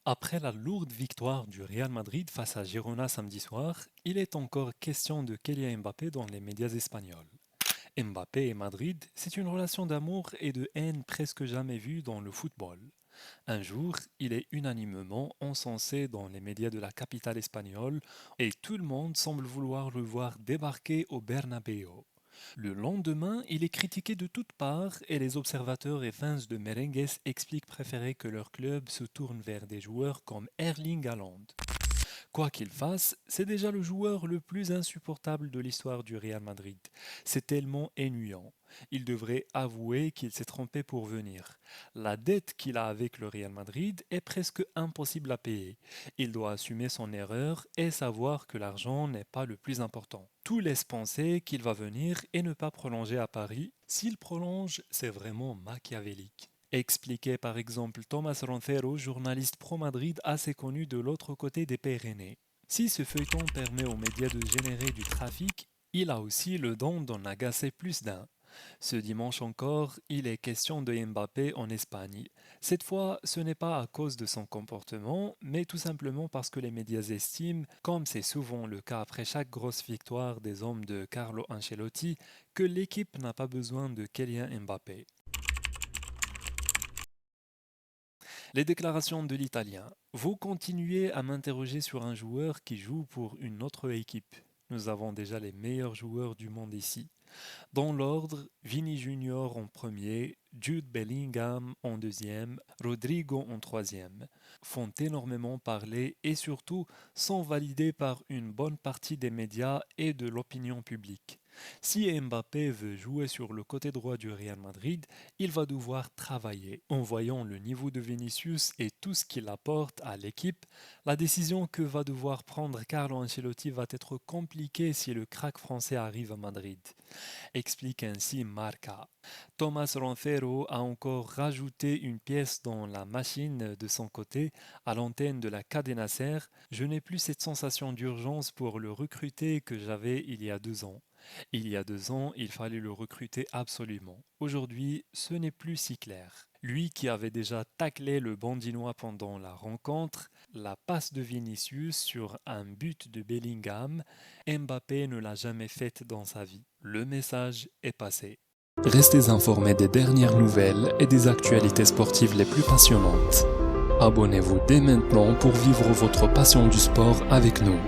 Après la lourde victoire du Real Madrid face à Girona samedi soir, il est encore question de Kylian Mbappé dans les médias espagnols. Mbappé et Madrid, c'est une relation d'amour et de haine presque jamais vue dans le football. Un jour, il est unanimement encensé dans les médias de la capitale espagnole et tout le monde semble vouloir le voir débarquer au Bernabéu. Le lendemain, il est critiqué de toutes parts et les observateurs et fans de Merengues expliquent préférer que leur club se tourne vers des joueurs comme Erling Haaland. Quoi qu'il fasse, c'est déjà le joueur le plus insupportable de l'histoire du Real Madrid. C'est tellement ennuyant. Il devrait avouer qu'il s'est trompé pour venir. La dette qu'il a avec le Real Madrid est presque impossible à payer. Il doit assumer son erreur et savoir que l'argent n'est pas le plus important. Tout laisse penser qu'il va venir et ne pas prolonger à Paris. S'il prolonge, c'est vraiment machiavélique. Expliquait par exemple Thomas Roncero, journaliste pro-Madrid assez connu de l'autre côté des Pyrénées. Si ce feuilleton permet aux médias de générer du trafic, il a aussi le don d'en agacer plus d'un. Ce dimanche encore, il est question de Mbappé en Espagne. Cette fois, ce n'est pas à cause de son comportement, mais tout simplement parce que les médias estiment, comme c'est souvent le cas après chaque grosse victoire des hommes de Carlo Ancelotti, que l'équipe n'a pas besoin de Kylian Mbappé. Les déclarations de l'Italien. Vous continuez à m'interroger sur un joueur qui joue pour une autre équipe. Nous avons déjà les meilleurs joueurs du monde ici. Dans l'ordre, Vini Junior en premier, Jude Bellingham en deuxième, Rodrigo en troisième, font énormément parler et surtout sont validés par une bonne partie des médias et de l'opinion publique. Si Mbappé veut jouer sur le côté droit du Real Madrid, il va devoir travailler. En voyant le niveau de Vinicius et tout ce qu'il apporte à l'équipe, la décision que va devoir prendre Carlo Ancelotti va être compliquée si le crack français arrive à Madrid, explique ainsi Marca. Thomas Roncero a encore rajouté une pièce dans la machine de son côté à l'antenne de la Cadena Ser. Je n'ai plus cette sensation d'urgence pour le recruter que j'avais il y a 2 ans. Il y a 2 ans, il fallait le recruter absolument. Aujourd'hui, ce n'est plus si clair. Lui qui avait déjà taclé le Bandinois pendant la rencontre, la passe de Vinicius sur un but de Bellingham, Mbappé ne l'a jamais faite dans sa vie. Le message est passé. Restez informés des dernières nouvelles et des actualités sportives les plus passionnantes. Abonnez-vous dès maintenant pour vivre votre passion du sport avec nous.